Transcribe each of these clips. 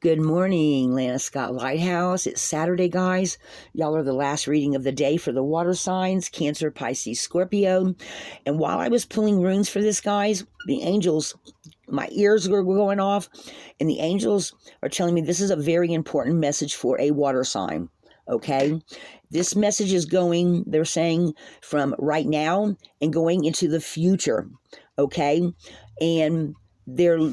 Good morning, Lana Scott Lighthouse. It's Saturday, guys. Y'all are the last reading of the day for the water signs, Cancer, Pisces, Scorpio. And while I was pulling runes for this, guys, the angels, my ears were going off, and the angels are telling me this is a very important message for a water sign, okay? This message is going, they're saying, from right now and going into the future, okay? And they're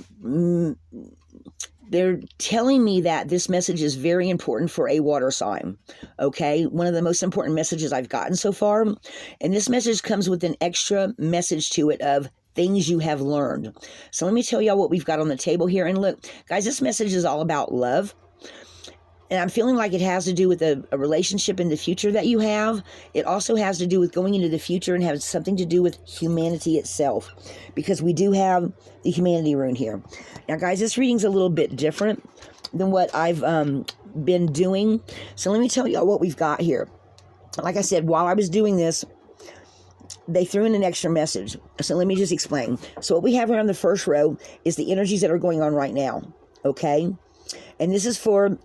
telling me that this message is very important for a water sign, okay? One of the most important messages I've gotten so far. And this message comes with an extra message to it of things you have learned. So let me tell y'all what we've got on the table here. And look, guys, this message is all about love. And I'm feeling like it has to do with a relationship in the future that you have. It also has to do with going into the future and has something to do with humanity itself, because we do have the humanity rune here. Now, guys, this reading's a little bit different than what I've been doing. So let me tell you what we've got here. Like I said, while I was doing this, they threw in an extra message. So let me just explain. So what we have here on the first row is the energies that are going on right now, okay? And this is for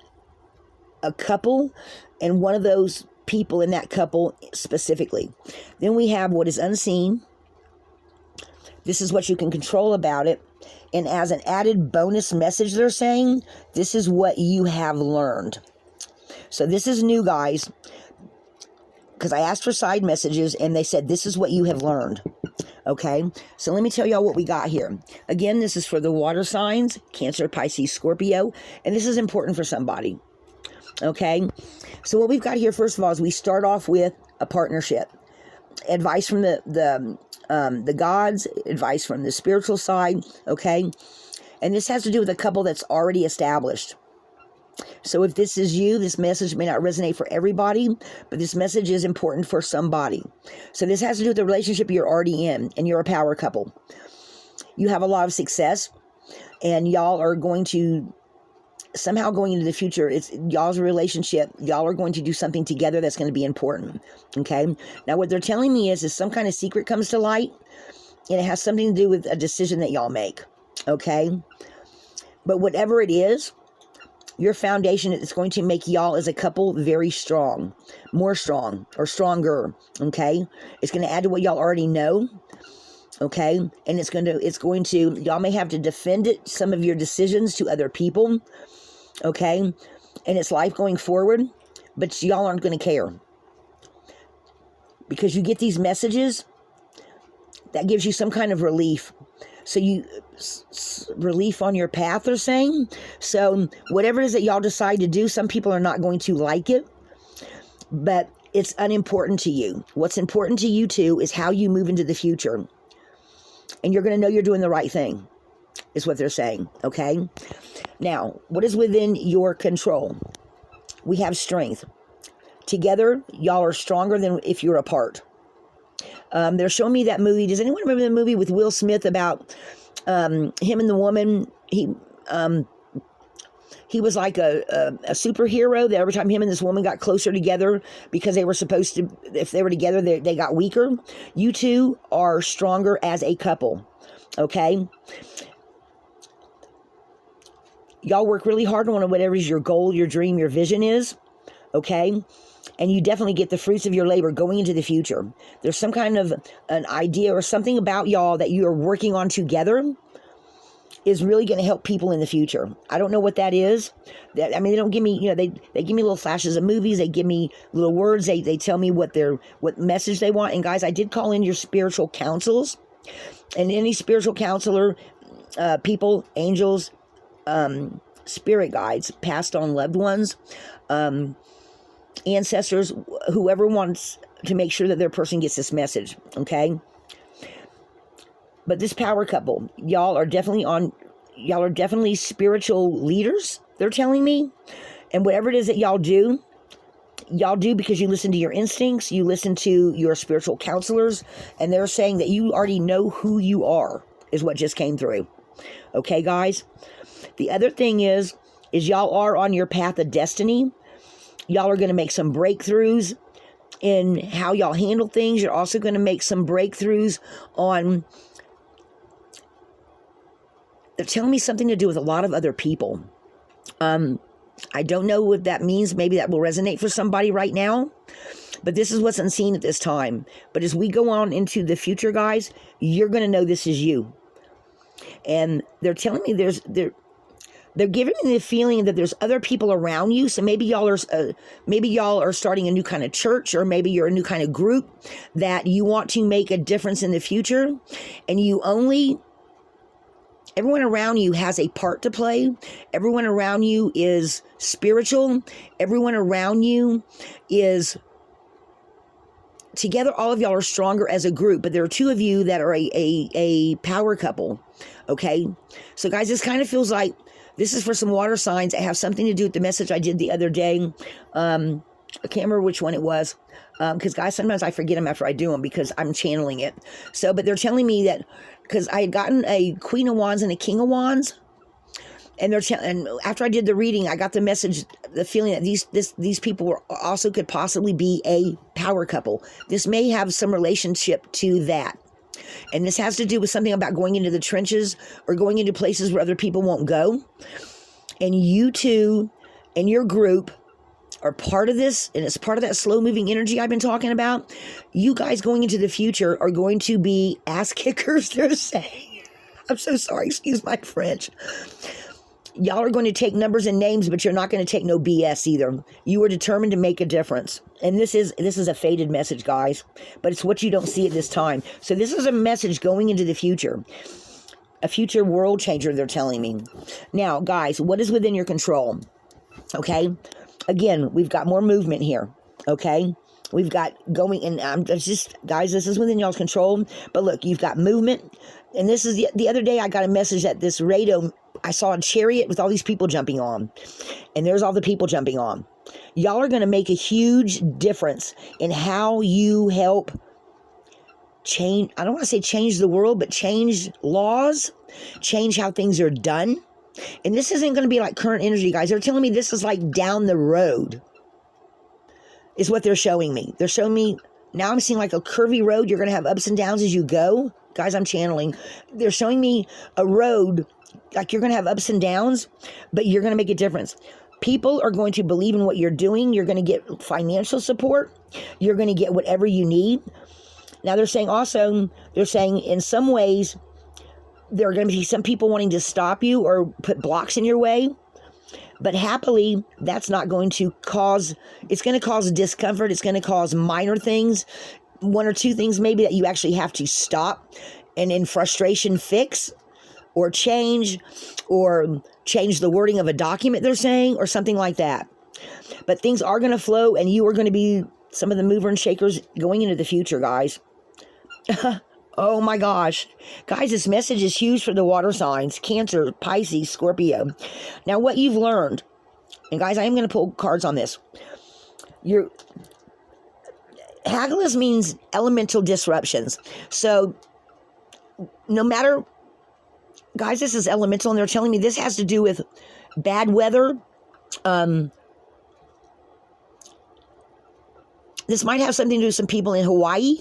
a couple and one of those people in that couple specifically. Then we have what is unseen. This is what you can control about it. And as an added bonus message, they're saying, this is what you have learned. So this is new, guys, because I asked for side messages and they said, this is what you have learned. Okay, so let me tell y'all what we got here. Again, this is for the water signs, Cancer, Pisces, Scorpio, and this is important for somebody. Okay, so what we've got here, first of all, is we start off with a partnership. Advice from the gods, advice from the spiritual side, okay? And this has to do with a couple that's already established. So if this is you, this message may not resonate for everybody, but this message is important for somebody. So this has to do with the relationship you're already in, and you're a power couple. You have a lot of success, and y'all are going to somehow going into the future, it's y'all's relationship. Y'all are going to do something together that's going to be important. Okay. Now, what they're telling me is some kind of secret comes to light, and it has something to do with a decision that y'all make. Okay. But whatever it is, your foundation is going to make y'all as a couple very strong, more strong or stronger. Okay. It's going to add to what y'all already know. Okay. And it's going to, y'all may have to defend it, some of your decisions to other people. Okay, and it's life going forward, but y'all aren't going to care because you get these messages that gives you some kind of relief. So relief on your path, they're saying. So whatever it is that y'all decide to do, some people are not going to like it, but it's unimportant to you. What's important to you too is how you move into the future, and you're going to know you're doing the right thing, is what they're saying. Okay. Now, what is within your control? We have strength. Together, y'all are stronger than if you're apart. They're showing me that movie. Does anyone remember the movie with Will Smith about him and the woman? He was like a superhero that every time him and this woman got closer together, because they were supposed to, if they were together, they got weaker. You two are stronger as a couple. Okay? Y'all work really hard on whatever is your goal, your dream, your vision is, okay? And you definitely get the fruits of your labor going into the future. There's some kind of an idea or something about y'all that you are working on together is really going to help people in the future. I don't know what that is. They don't give me, they give me little flashes of movies. They give me little words. They tell me what message they want. And guys, I did call in your spiritual counsels, and any spiritual counselor, people, angels, spirit guides, passed on loved ones, ancestors, whoever wants to make sure that their person gets this message. Okay. But this power couple, y'all are definitely spiritual leaders, they're telling me. And whatever it is that y'all do because you listen to your instincts, you listen to your spiritual counselors, and they're saying that you already know who you are, is what just came through. Okay, guys? The other thing is y'all are on your path of destiny. Y'all are going to make some breakthroughs in how y'all handle things. You're also going to make some breakthroughs on, they're telling me something to do with a lot of other people. I don't know what that means. Maybe that will resonate for somebody right now. But this is what's unseen at this time. But as we go on into the future, guys, you're going to know this is you. And they're telling me they're giving me the feeling that there's other people around you. So maybe y'all are starting a new kind of church, or maybe you're a new kind of group that you want to make a difference in the future. And everyone around you has a part to play. Everyone around you is spiritual. Everyone around you is together. All of y'all are stronger as a group, but there are two of you that are a power couple. Okay. So guys, this kind of feels like this is for some water signs that have something to do with the message I did the other day. I can't remember which one it was. Because guys, sometimes I forget them after I do them because I'm channeling it. So, but they're telling me that because I had gotten a Queen of Wands and a King of Wands, and and after I did the reading, I got the message, the feeling that these people also could possibly be a power couple. This may have some relationship to that. And this has to do with something about going into the trenches or going into places where other people won't go. And you two and your group are part of this, and it's part of that slow-moving energy I've been talking about. You guys going into the future are going to be ass kickers, they're saying. I'm so sorry, excuse my French. Y'all are going to take numbers and names, but you're not going to take no BS either. You are determined to make a difference. And this is a faded message, guys, but it's what you don't see at this time. So this is a message going into the future. A future world changer, they're telling me. Now, guys, what is within your control? Okay? Again, we've got more movement here. Okay? We've got going, and I'm just, guys, this is within y'all's control. But look, you've got movement. And this is the other day I got a message that this radio, I saw a chariot with all these people jumping on. And there's all the people jumping on. Y'all are going to make a huge difference in how you help change. I don't want to say change the world, but change laws, change how things are done. And this isn't going to be like current energy, guys. They're telling me this is like down the road is what they're showing me. They're showing me, now I'm seeing like a curvy road. You're going to have ups and downs as you go. Guys, I'm channeling. They're showing me a road, like you're going to have ups and downs, but you're going to make a difference. People are going to believe in what you're doing. You're going to get financial support. You're going to get whatever you need. Now, they're saying in some ways, there are going to be some people wanting to stop you or put blocks in your way. But happily, that's not going to cause, it's going to cause discomfort. It's going to cause minor things, one or two things maybe that you actually have to stop and in frustration fix or change the wording of a document they're saying or something like that. But things are going to flow, and you are going to be some of the mover and shakers going into the future, guys. Oh my gosh. Guys, this message is huge for the water signs, Cancer, Pisces, Scorpio. Now, what you've learned, and guys, I am going to pull cards on this. Hagglus means elemental disruptions. So, no matter, guys, this is elemental, and they're telling me this has to do with bad weather. This might have something to do with some people in Hawaii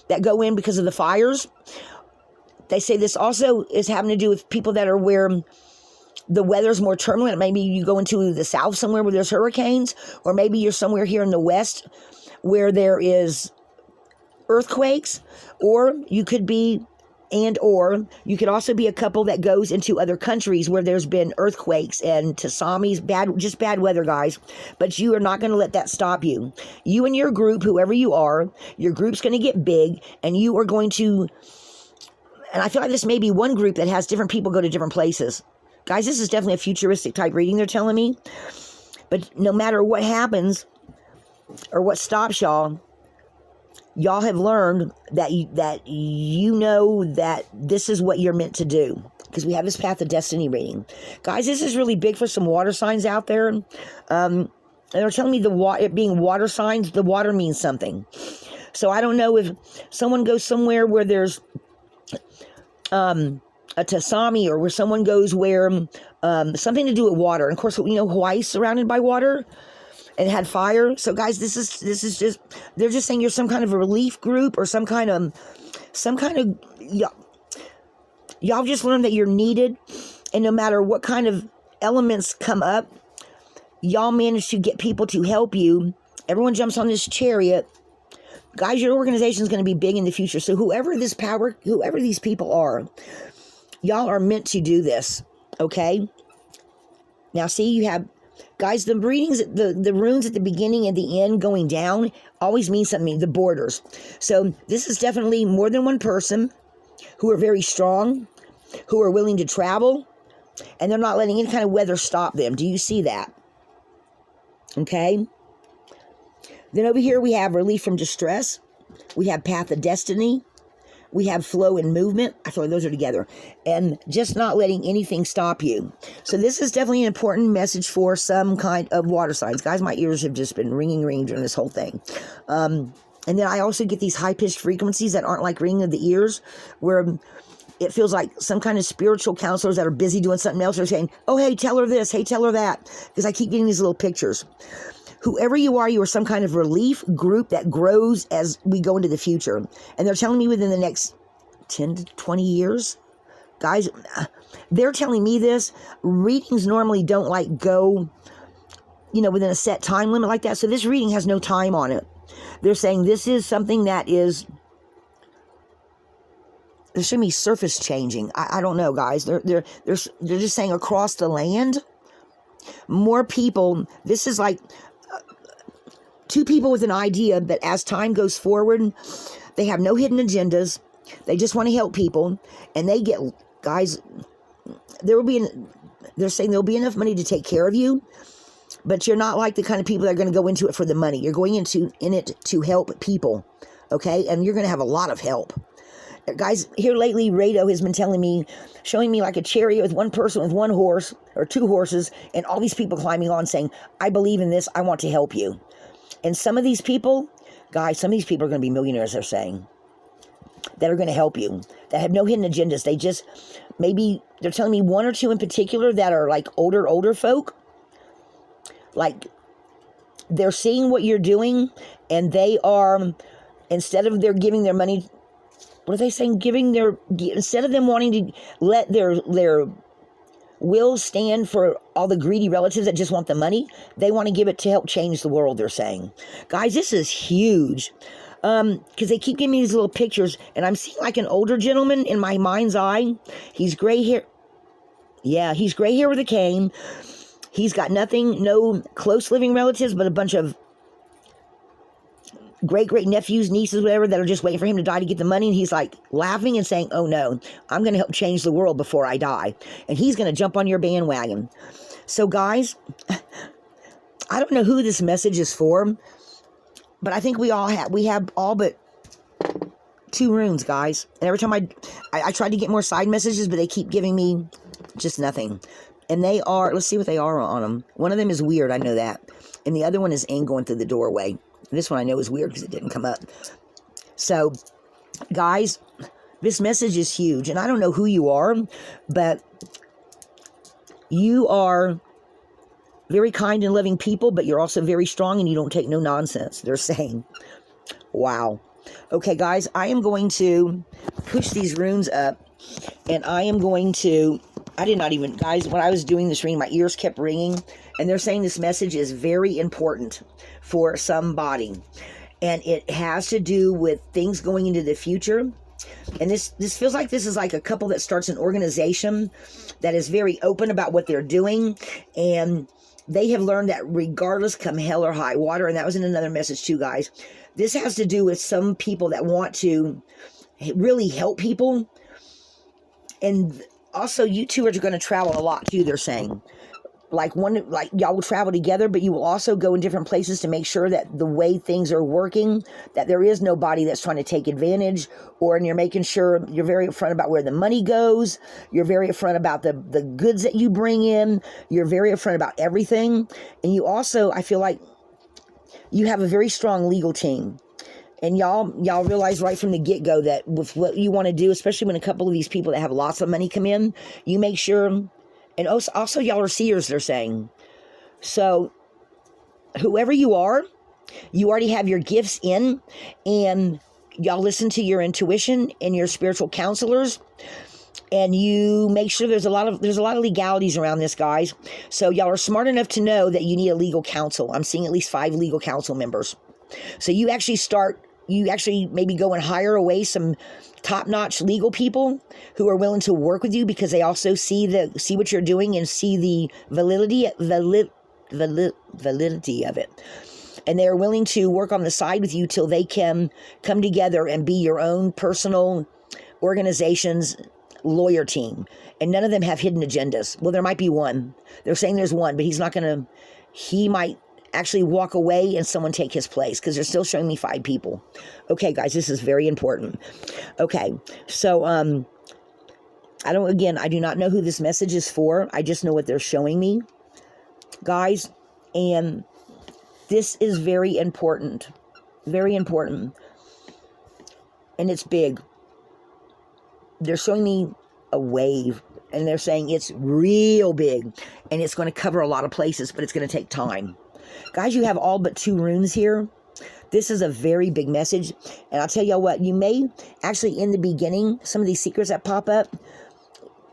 that go in because of the fires. They say this also is having to do with people that are where the weather's more turbulent. Maybe you go into the south somewhere where there's hurricanes, or maybe you're somewhere here in the west where there is earthquakes, or you could also be a couple that goes into other countries where there's been earthquakes and tsunamis, just bad weather, guys. But you are not going to let that stop you. You and your group, whoever you are, your group's going to get big, and you are going to, and I feel like this may be one group that has different people go to different places. Guys, this is definitely a futuristic type reading, they're telling me. But no matter what happens or what stops y'all have learned that you know that this is what you're meant to do, because we have this Path of Destiny reading. Guys, this is really big for some water signs out there. And they're telling me it being water signs, the water means something. So I don't know if someone goes somewhere where there's a tsunami, or where someone goes where something to do with water. And of course, Hawaii's surrounded by water and had fire. So guys, this is just, they're just saying you're some kind of a relief group, or some kind of y'all just learned that you're needed. And no matter what kind of elements come up, y'all manage to get people to help you. Everyone jumps on this chariot. Guys, your organization is going to be big in the future. So whoever these people are, y'all are meant to do this, okay? Now, see, you have, guys, the readings, the runes at the beginning and the end going down always mean something, the borders. So this is definitely more than one person who are very strong, who are willing to travel, and they're not letting any kind of weather stop them. Do you see that? Okay? Then over here we have relief from distress. We have path of destiny. We have flow and movement. I feel like those are together. And just not letting anything stop you. So this is definitely an important message for some kind of water signs. Guys, my ears have just been ringing during this whole thing. And then I also get these high-pitched frequencies that aren't like ringing of the ears, where it feels like some kind of spiritual counselors that are busy doing something else are saying, oh, hey, tell her this, hey, tell her that. Because I keep getting these little pictures. Whoever you are some kind of relief group that grows as we go into the future. And they're telling me within the next 10 to 20 years. Guys, they're telling me this. Readings normally don't like go, within a set time limit like that. So this reading has no time on it. They're saying this is something that is, there should be surface changing. I don't know, guys. They're just saying across the land, more people, this is like two people with an idea that as time goes forward, they have no hidden agendas. They just want to help people. And they get, guys, they're saying there'll be enough money to take care of you. But you're not like the kind of people that are going to go into it for the money. You're going in it to help people. Okay? And you're going to have a lot of help. Guys, here lately, Rado has been showing me like a chariot with one person with one horse or two horses and all these people climbing on saying, I believe in this. I want to help you. And some of these people, guys, some of these people are going to be millionaires, they're saying, that are going to help you, that have no hidden agendas. They just, maybe, they're telling me one or two in particular that are like older folk. Like, they're seeing what you're doing, and they are, instead of they're giving their money, what are they saying? Instead of them wanting to let their will stand for all the greedy relatives that just want the money, they want to give it to help change the world, they're saying. Guys, this is huge. Because they keep giving me these little pictures, and I'm seeing like an older gentleman in my mind's eye. He's gray hair. Yeah, he's gray hair with a cane. He's got no close living relatives, but a bunch of great nephews, nieces, whatever, that are just waiting for him to die to get the money. And he's like laughing and saying, oh no, I'm going to help change the world before I die. And he's going to jump on your bandwagon. So guys, I don't know who this message is for, but I think we have all but 2 runes, guys. And every time I tried to get more side messages, but they keep giving me just nothing. And they are, let's see what they are on them. One of them is weird, I know that. And the other one is Aang going through the doorway. This one I know is weird because it didn't come up. So, guys, this message is huge. And I don't know who you are, but you are very kind and loving people, but you're also very strong and you don't take no nonsense, they're saying. Wow. Okay, guys, I am going to push these runes up, and I am going to, guys, when I was doing this reading, my ears kept ringing, and they're saying this message is very important for somebody, and it has to do with things going into the future. And this feels like this is like a couple that starts an organization that is very open about what they're doing, and they have learned that regardless, come hell or high water, and that was in another message too, guys. This has to do with some people that want to really help people. And also, you two are going to travel a lot too, they're saying. Like y'all will travel together, but you will also go in different places to make sure that the way things are working, that there is nobody that's trying to take advantage, and you're making sure you're very upfront about where the money goes. You're very upfront about the goods that you bring in. You're very upfront about everything. And you also, I feel like you have a very strong legal team. And y'all realize right from the get-go that with what you want to do, especially when a couple of these people that have lots of money come in, you make sure. And also y'all are seers, they're saying. So whoever you are, you already have your gifts in, and y'all listen to your intuition and your spiritual counselors. and you make sure there's a lot of legalities around this, guys. So y'all are smart enough to know that you need a legal counsel. I'm seeing at least 5 legal counsel members. So you actually maybe go and hire away some top-notch legal people who are willing to work with you, because they also see what you're doing and see the validity of it. And they're willing to work on the side with you till they can come together and be your own personal organization's lawyer team. And none of them have hidden agendas. Well, there might be one. They're saying there's one, but he might actually walk away and someone take his place, because they're still showing me 5 people. Okay, guys, this is very important. Okay, so I do not know who this message is for. I just know what they're showing me, guys, and this is very important. Very important. And it's big. They're showing me a wave, and they're saying it's real big, and it's going to cover a lot of places, but it's going to take time. Guys, you have all but 2 runes here. This is a very big message, and I'll tell you what, you may actually, in the beginning, some of these secrets that pop up,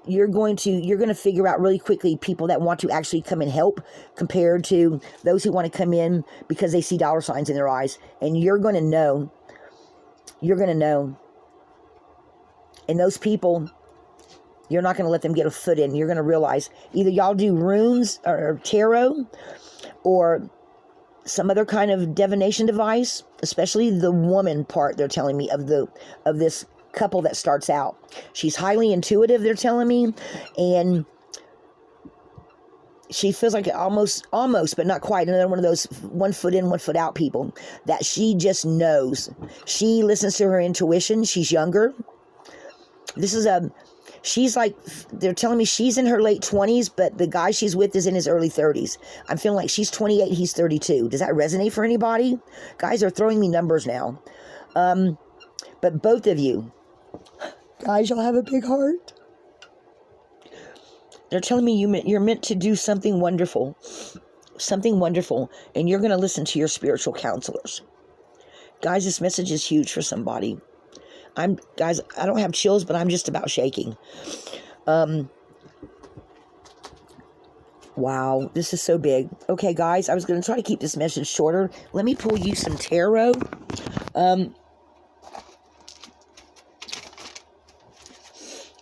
you're going to figure out really quickly people that want to actually come and help, compared to those who want to come in because they see dollar signs in their eyes. And you're going to know. And those people, you're not going to let them get a foot in. You're going to realize either y'all do runes or tarot or some other kind of divination device, especially the woman part, they're telling me, of this couple that starts out. She's highly intuitive, they're telling me, and she feels like almost, but not quite, another one of those 1 foot in, 1 foot out people that she just knows. She listens to her intuition. She's younger. She's like, they're telling me she's in her late 20s, but the guy she's with is in his early 30s. I'm feeling like she's 28, he's 32. Does that resonate for anybody? Guys are throwing me numbers now. But both of you, guys, y'all have a big heart. They're telling me you're meant to do something wonderful, and you're going to listen to your spiritual counselors. Guys, this message is huge for somebody. Guys, I don't have chills, but I'm just about shaking. Wow, this is so big. Okay, guys, I was going to try to keep this message shorter. Let me pull you some tarot.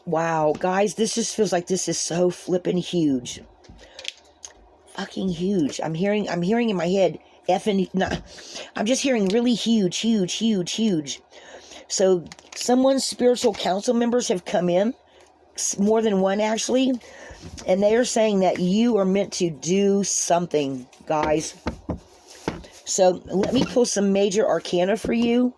Wow, guys, this just feels like this is so flippin' huge. Fucking huge. I'm hearing in my head, I'm just hearing really huge. So someone's spiritual council members have come in, more than one actually, and they are saying that you are meant to do something, guys. So let me pull some major arcana for you.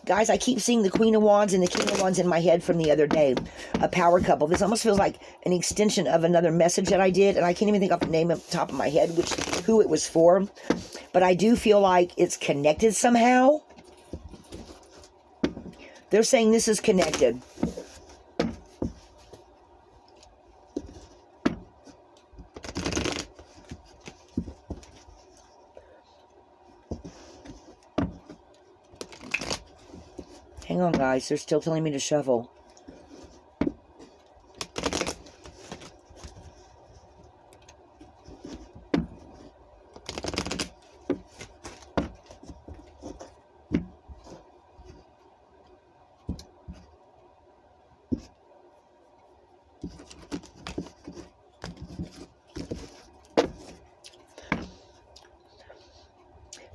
Guys, I keep seeing the Queen of Wands and the King of Wands in my head from the other day. A power couple. This almost feels like an extension of another message that I did, and I can't even think of the name off the top of my head, who it was for. But I do feel like it's connected somehow. They're saying this is connected. Hang on, guys. They're still telling me to shuffle.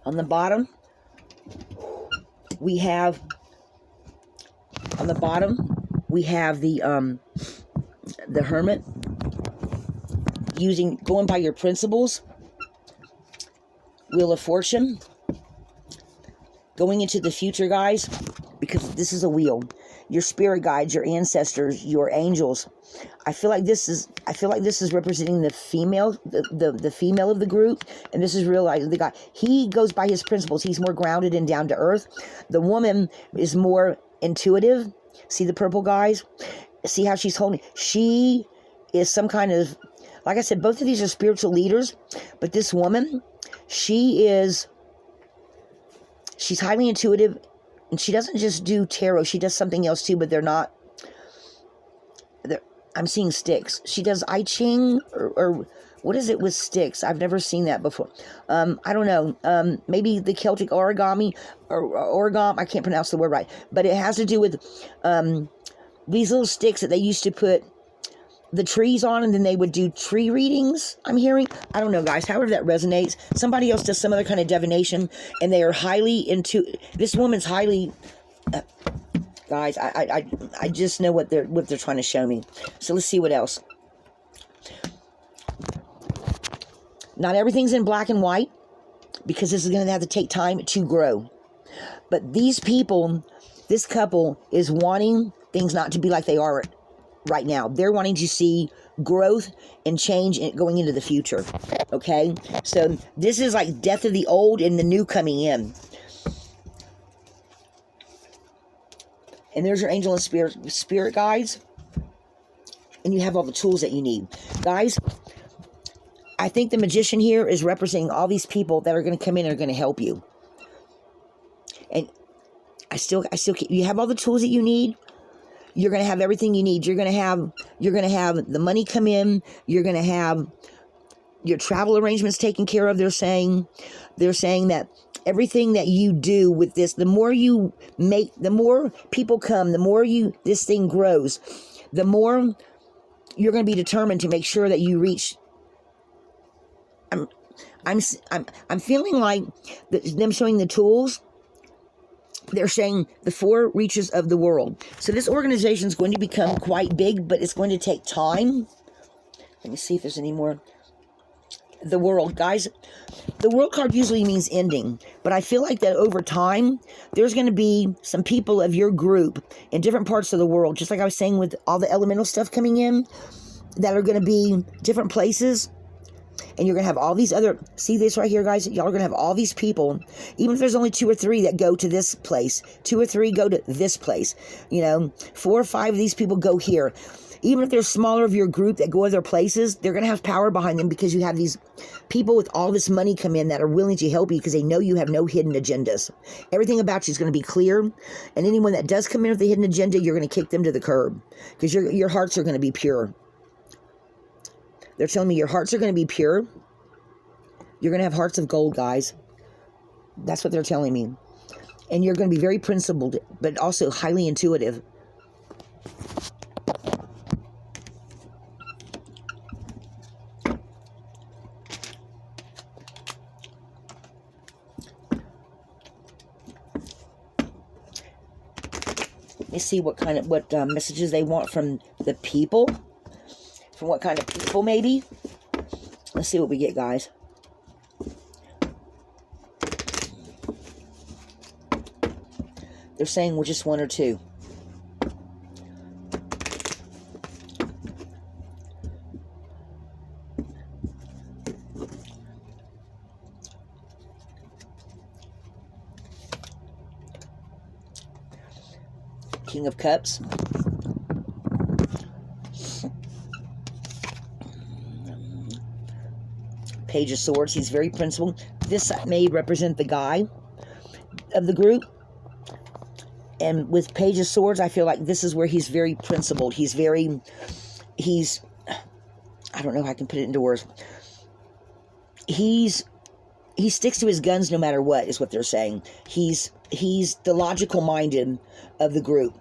On the bottom, we have the Hermit, going by your principles. Wheel of Fortune, going into the future, guys, because this is a wheel. Your spirit guides, your ancestors, your angels. I feel like this is representing the female, the female of the group, and this is real. The guy, he goes by his principles. He's more grounded and down to earth. The woman is more intuitive. See the purple, guys? See how she's holding? She is some kind of, like I said, both of these are spiritual leaders, but this woman, she's highly intuitive, and she doesn't just do tarot. She does something else too, but they're not I'm seeing sticks. She does I Ching or what is it with sticks? I've never seen that before. I don't know. Maybe the Celtic origami or origami. I can't pronounce the word right, but it has to do with these little sticks that they used to put the trees on, and then they would do tree readings. I'm hearing. I don't know, guys. However that resonates. Somebody else does some other kind of divination, and they are highly into. This woman's highly. Guys, I just know what they're trying to show me. So let's see what else. Not everything's in black and white, because this is going to have to take time to grow. But these people, this couple is wanting things not to be like they are right now. They're wanting to see growth and change going into the future. Okay? So this is like death of the old and the new coming in. And there's your angel and spirit guides. And you have all the tools that you need. Guys, I think the magician here is representing all these people that are going to come in and are going to help you. And I still you have all the tools that you need. You're going to have everything you need. You're going to have the money come in. You're going to have your travel arrangements taken care of. They're saying that everything that you do with this, the more you make, the more people come, the more this thing grows, the more you're going to be determined to make sure that you reach. I'm feeling like them showing the tools. They're saying the 4 reaches of the world. So this organization is going to become quite big, but it's going to take time. Let me see if there's any more. The world, guys. The world card usually means ending, but I feel like that over time, there's going to be some people of your group in different parts of the world, just like I was saying with all the elemental stuff coming in, that are going to be different places. And you're going to have all these other, see this right here, guys? Y'all are going to have all these people, even if there's only 2 or 3 that go to this place, 2 or 3 go to this place, 4 or 5 of these people go here. Even if they're smaller of your group that go other places, they're going to have power behind them because you have these people with all this money come in that are willing to help you because they know you have no hidden agendas. Everything about you is going to be clear. And anyone that does come in with a hidden agenda, you're going to kick them to the curb because your hearts are going to be pure. They're telling me your hearts are going to be pure. You're going to have hearts of gold, guys. That's what they're telling me. And you're going to be very principled, but also highly intuitive. Let me see what messages they want from the people. From what kind of people, maybe? Let's see what we get, guys. They're saying we're just 1 or 2. King of Cups. Page of Swords. He's very principled. This may represent the guy of the group. And with Page of Swords, I feel like this is where he's very principled. He's I don't know how I can put it into words. He sticks to his guns no matter what, is what they're saying. He's the logical minded of the group.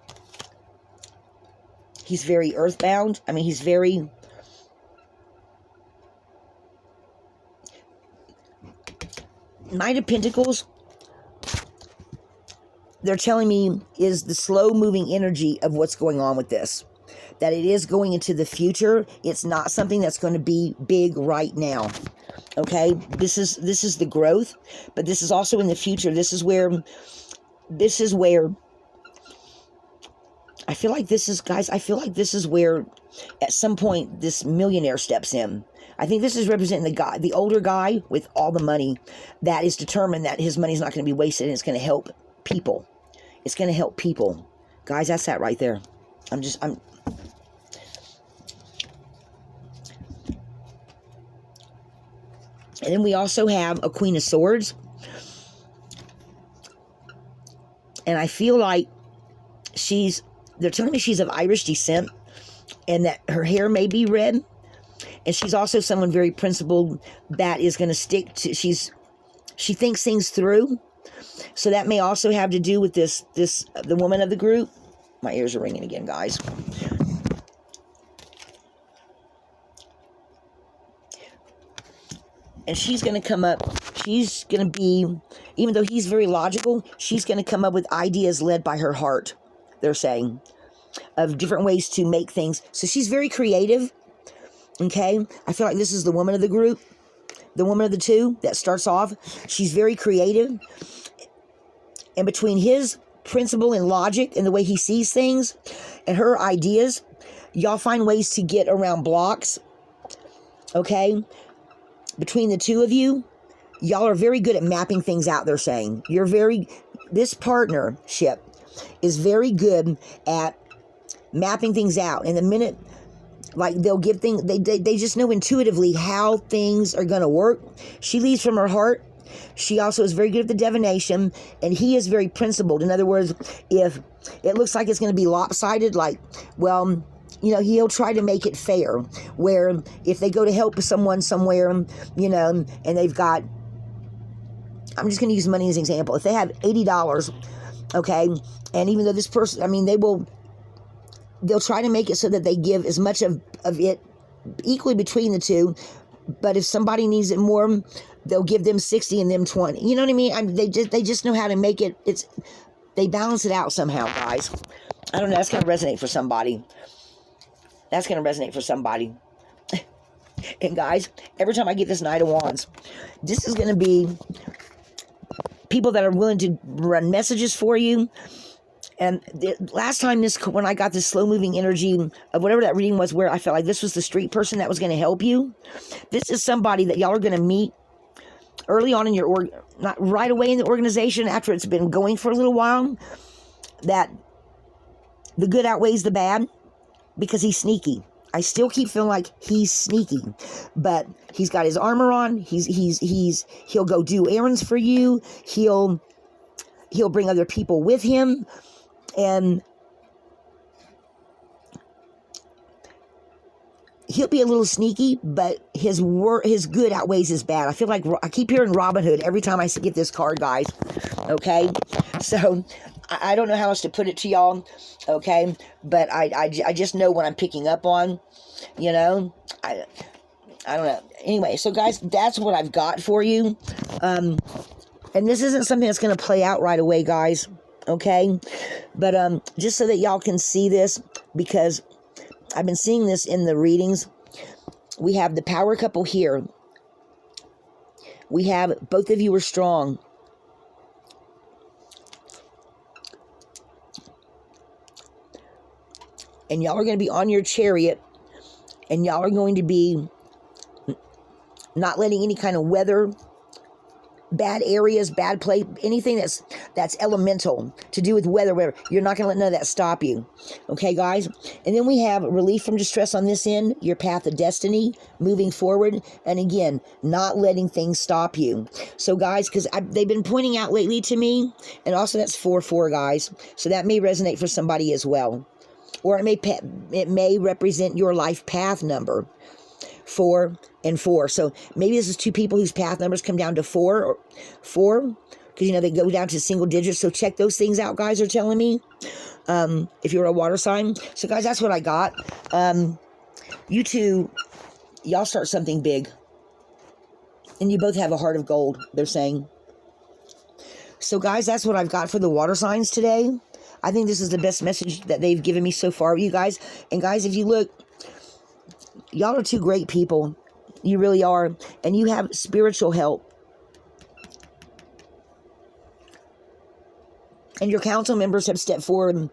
He's very earthbound. I mean, he's very... Knight of Pentacles, they're telling me, is the slow-moving energy of what's going on with this. That it is going into the future. It's not something that's going to be big right now. Okay? This is the growth, but this is also in the future. This is where I feel like this is, guys, I feel like this is where at some point this millionaire steps in. I think this is representing the older guy with all the money that is determined that his money is not going to be wasted and it's going to help people. It's going to help people. Guys, that's that right there. And then we also have a Queen of Swords. And I feel like they're telling me she's of Irish descent. and that her hair may be red. And she's also someone very principled that is going to stick to, she thinks things through. So that may also have to do with the woman of the group. My ears are ringing again, guys. And she's going to come up, she's going to be, even though he's very logical, she's going to come up with ideas led by her heart, they're saying, of different ways to make things. So she's very creative, okay? I feel like this is the woman of the group, the woman of the two that starts off. She's very creative. And between his principle and logic and the way he sees things and her ideas, y'all find ways to get around blocks, okay? Between the two of you, y'all are very good at mapping things out, they're saying. This partnership is very good at mapping things out. And the minute, like, they'll give things, they just know intuitively how things are going to work. She leads from her heart. She also is very good at the divination, and he is very principled. In other words, if it looks like it's going to be lopsided, like, well, you know, he'll try to make it fair, where if they go to help someone somewhere, you know, and they've got, I'm just going to use money as an example. If they have $80, okay, and even though this person, I mean, they'll try to make it so that they give as much of it equally between the two, but if somebody needs it more, they'll give them 60 and them 20. You know what I mean? They just know how to make it, they balance it out somehow, guys. I don't know, that's going to resonate for somebody. That's going to resonate for somebody. And guys, every time I get this Knight of Wands, this is going to be people that are willing to run messages for you. And the last time when I got this slow-moving energy of whatever that reading was, where I felt like this was the street person that was going to help you, this is somebody that y'all are going to meet early on in your, not right away in the organization, after it's been going for a little while, that the good outweighs the bad. Because he's sneaky. I still keep feeling like he's sneaky, but he's got his armor on. He'll go do errands for you. He'll bring other people with him, and he'll be a little sneaky, but his good outweighs his bad. I feel like I keep hearing Robin Hood every time I get this card, guys. Okay, so I don't know how else to put it to y'all, okay? But I just know what I'm picking up on, you know? I don't know. Anyway, so guys, that's what I've got for you. And this isn't something that's going to play out right away, guys, okay? But just so that y'all can see this, because I've been seeing this in the readings. We have the power couple here. We have both of you are strong. And y'all are going to be on your chariot, and y'all are going to be not letting any kind of weather, bad areas, bad place, anything that's elemental to do with weather, whatever. You're not going to let none of that stop you. Okay, guys? And then we have relief from distress on this end, your path of destiny, moving forward, and again, not letting things stop you. So, guys, because they've been pointing out lately to me, and also that's 4-4, guys. So that may resonate for somebody as well. Or it may represent your life path number, 4 and 4. So maybe this is two people whose path numbers come down to 4, because, you know, they go down to single digits. So check those things out, guys are telling me, if you're a water sign. So, guys, that's what I got. You two, y'all start something big. And you both have a heart of gold, they're saying. So, guys, that's what I've got for the water signs today. I think this is the best message that they've given me so far, you guys. And, guys, if you look, y'all are two great people. You really are. And you have spiritual help. And your council members have stepped forward.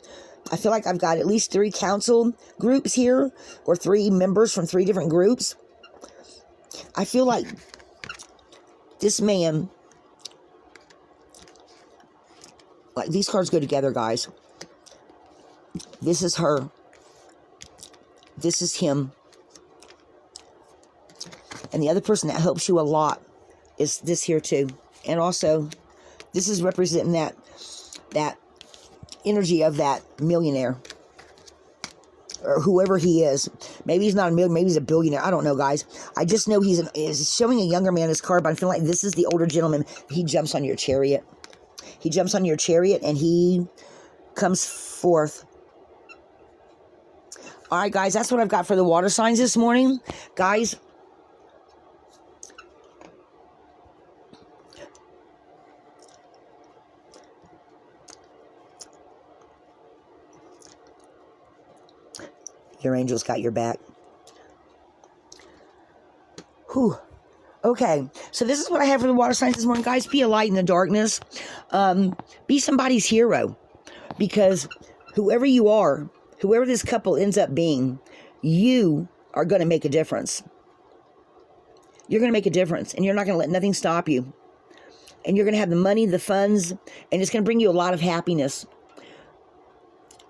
I feel like I've got at least 3 council groups here, or 3 members from 3 different groups. I feel like this man, like, these cards go together, guys. This is her. This is him. And the other person that helps you a lot is this here too. And also, this is representing that energy of that millionaire. or whoever he is. Maybe he's not a million, maybe he's a billionaire. I don't know, guys. I just know he's showing a younger man his card, but I feel like this is the older gentleman. He jumps on your chariot. He jumps on your chariot and he comes forth. All right, guys, that's what I've got for the water signs this morning. Guys, your angels got your back. Whew. Okay, so this is what I have for the water signs this morning. Guys, be a light in the darkness. Be somebody's hero. Because whoever you are, whoever this couple ends up being, you are going to make a difference. You're going to make a difference. And you're not going to let nothing stop you. And you're going to have the money, the funds, and it's going to bring you a lot of happiness.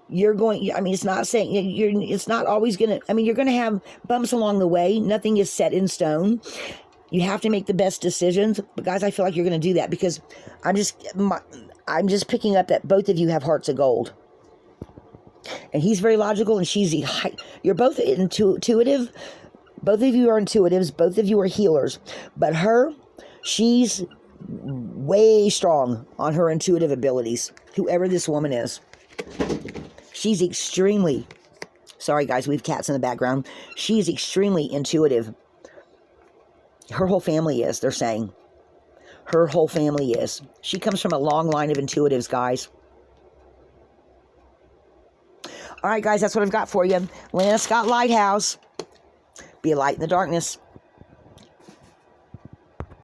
You're going, I mean, it's not saying, it's not always going to, I mean, you're going to have bumps along the way. Nothing is set in stone. You have to make the best decisions. But guys, I feel like you're going to do that because I'm just picking up that both of you have hearts of gold. And he's very logical and you're both intuitive. Both of you are intuitives. Both of you are healers. But she's way strong on her intuitive abilities. Whoever this woman is. She's extremely, sorry guys, we have cats in the background. She's extremely intuitive. Her whole family is, they're saying. Her whole family is. She comes from a long line of intuitives, guys. All right, guys, that's what I've got for you. Lana Scott Lighthouse. Be a light in the darkness.